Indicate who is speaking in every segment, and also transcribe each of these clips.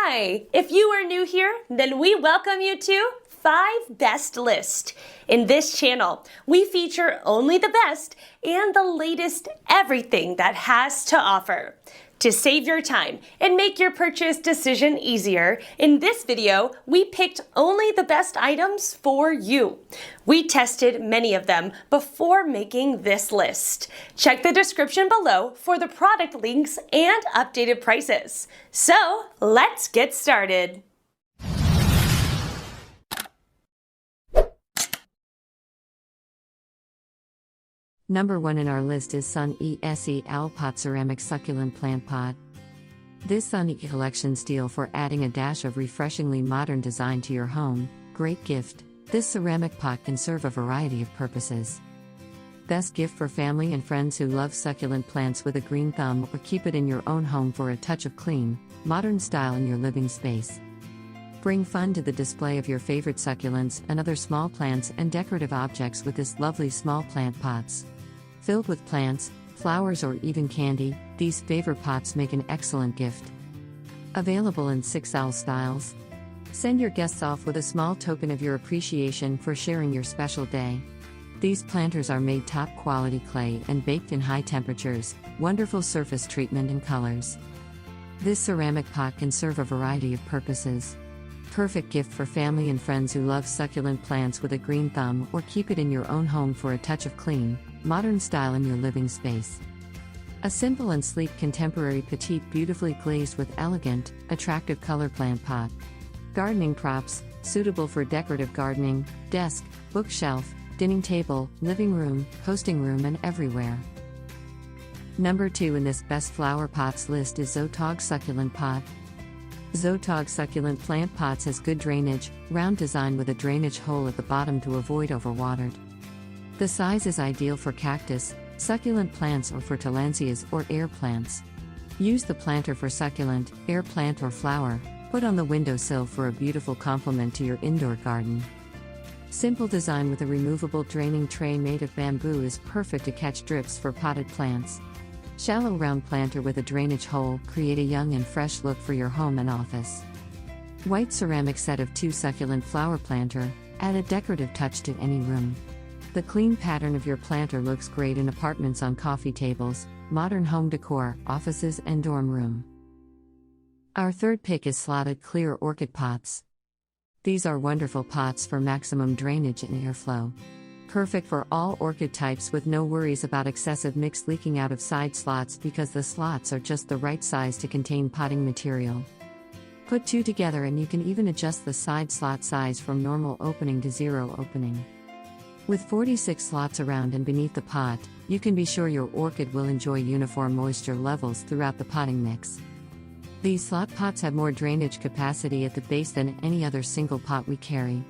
Speaker 1: Hi! If you are new here, then we welcome you to 5 Best List. In this channel, we feature only the best and the latest everything that has to offer. To save your time and make your purchase decision easier, in this video, we picked only the best items for you. We tested many of them before making this list. Check the description below for the product links and updated prices. So, let's get started.
Speaker 2: Number 1 in our list is Sun ESE Owl Pot Ceramic Succulent Plant Pot. This Sun E Collection's deal for adding a dash of refreshingly modern design to your home. Great gift. This ceramic pot can serve a variety of purposes. Best gift for family and friends who love succulent plants with a green thumb, or keep it in your own home for a touch of clean, modern style in your living space. Bring fun to the display of your favorite succulents and other small plants and decorative objects with this lovely small plant pots. Filled with plants, flowers, or even candy, these favorite pots make an excellent gift. Available in 6 owl styles. Send your guests off with a small token of your appreciation for sharing your special day. These planters are made top quality clay and baked in high temperatures, wonderful surface treatment and colors. This ceramic pot can serve a variety of purposes. Perfect gift for family and friends who love succulent plants with a green thumb, or keep it in your own home for a touch of clean, modern style in your living space. A simple and sleek contemporary petite, beautifully glazed with elegant, attractive color plant pot. Gardening props, suitable for decorative gardening, desk, bookshelf, dining table, living room, hosting room, and everywhere. Number 2 in this best flower pots list is ZOUTOG Succulent Pot. ZOUTOG Succulent Plant Pots has good drainage, round design with a drainage hole at the bottom to avoid overwatered. The size is ideal for cactus, succulent plants, or for tillandsias or air plants. Use the planter for succulent, air plant, or flower. Put on the windowsill for a beautiful complement to your indoor garden. Simple design with a removable draining tray made of bamboo is perfect to catch drips for potted plants. Shallow round planter with a drainage hole, create a young and fresh look for your home and office. White ceramic set of 2 succulent flower planter, add a decorative touch to any room. The clean pattern of your planter looks great in apartments, on coffee tables, modern home decor, offices, and dorm room. Our third pick is slotted clear orchid pots. These are wonderful pots for maximum drainage and airflow. Perfect for all orchid types with no worries about excessive mix leaking out of side slots, because the slots are just the right size to contain potting material. Put 2 together and you can even adjust the side slot size from normal opening to 0 opening. With 46 slots around and beneath the pot, you can be sure your orchid will enjoy uniform moisture levels throughout the potting mix. These slot pots have more drainage capacity at the base than any other single pot we carry.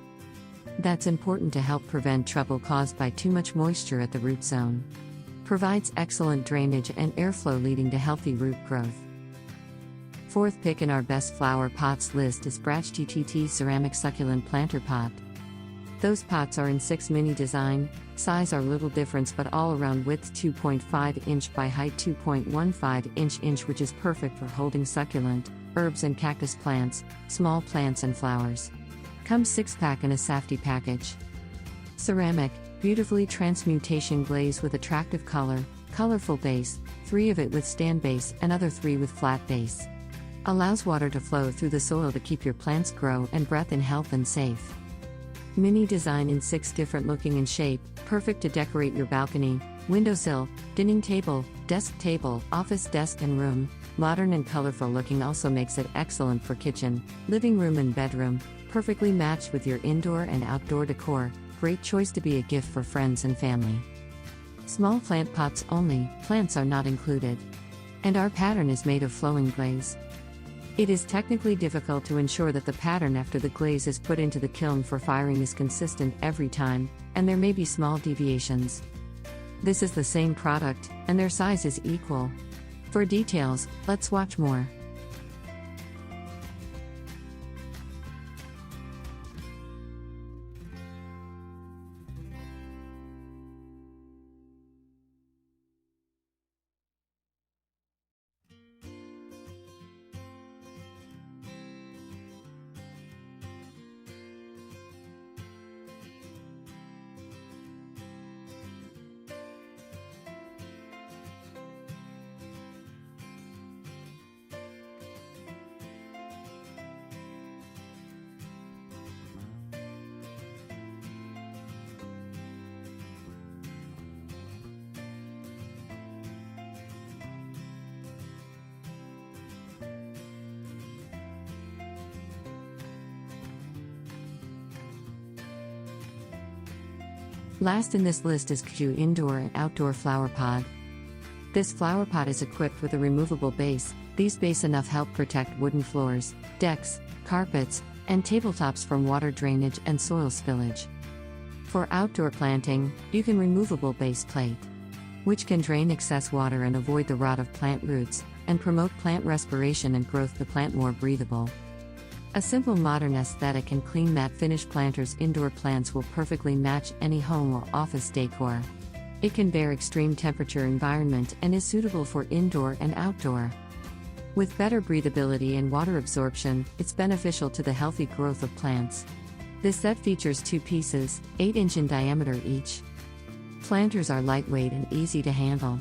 Speaker 2: That's important to help prevent trouble caused by too much moisture at the root zone. Provides excellent drainage and airflow, leading to healthy root growth. Fourth pick in our best flower pots list is Brajttt Ceramic Succulent Planter Pot. Those pots are in 6 mini design, size are little difference, but all around width 2.5 inch by height 2.15 inch, which is perfect for holding succulent, herbs and cactus plants, small plants and flowers. Comes 6-pack in a safety package. Ceramic, beautifully transmutation glaze with attractive color, colorful base, 3 of it with stand base and other 3 with flat base. Allows water to flow through the soil to keep your plants grow and breath in health and safe. Mini design in 6 different looking and shape, perfect to decorate your balcony, windowsill, dining table, desk table, office desk and room. Modern and colorful looking also makes it excellent for kitchen, living room and bedroom, perfectly matched with your indoor and outdoor decor. Great choice to be a gift for friends and family. Small plant pots only, plants are not included. And our pattern is made of flowing glaze. It is technically difficult to ensure that the pattern after the glaze is put into the kiln for firing is consistent every time, and there may be small deviations. This is the same product, and their size is equal. For details, let's watch more. Last in this list is ZOUTOG Indoor and Outdoor Flower Pot. This flower pot is equipped with a removable base. These base enough help protect wooden floors, decks, carpets, and tabletops from water drainage and soil spillage. For outdoor planting, you can removable base plate, which can drain excess water and avoid the rot of plant roots, and promote plant respiration and growth to plant more breathable. A simple modern aesthetic and clean matte finish planter's indoor plants will perfectly match any home or office decor. It can bear extreme temperature environment and is suitable for indoor and outdoor. With better breathability and water absorption, it's beneficial to the healthy growth of plants. This set features 2 pieces, 8-inch in diameter each. Planters are lightweight and easy to handle.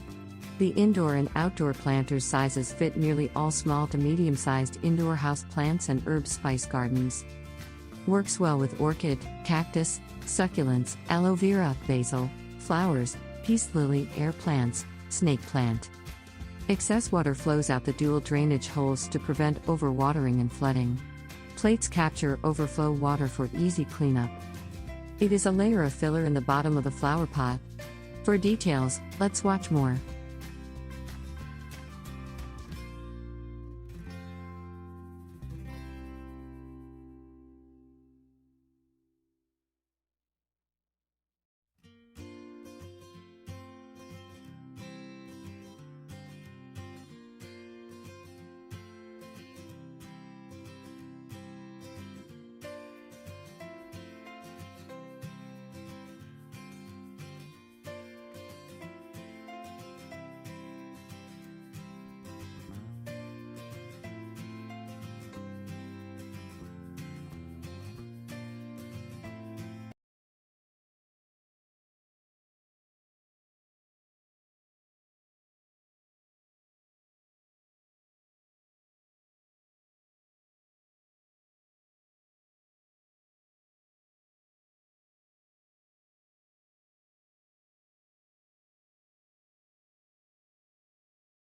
Speaker 2: The indoor and outdoor planters sizes fit nearly all small to medium-sized indoor house plants and herb spice gardens. Works well with orchid, cactus, succulents, aloe vera, basil, flowers, peace lily, air plants, snake plant. Excess water flows out the dual drainage holes to prevent overwatering and flooding. Plates capture overflow water for easy cleanup. It is a layer of filler in the bottom of the flower pot. For details, let's watch more.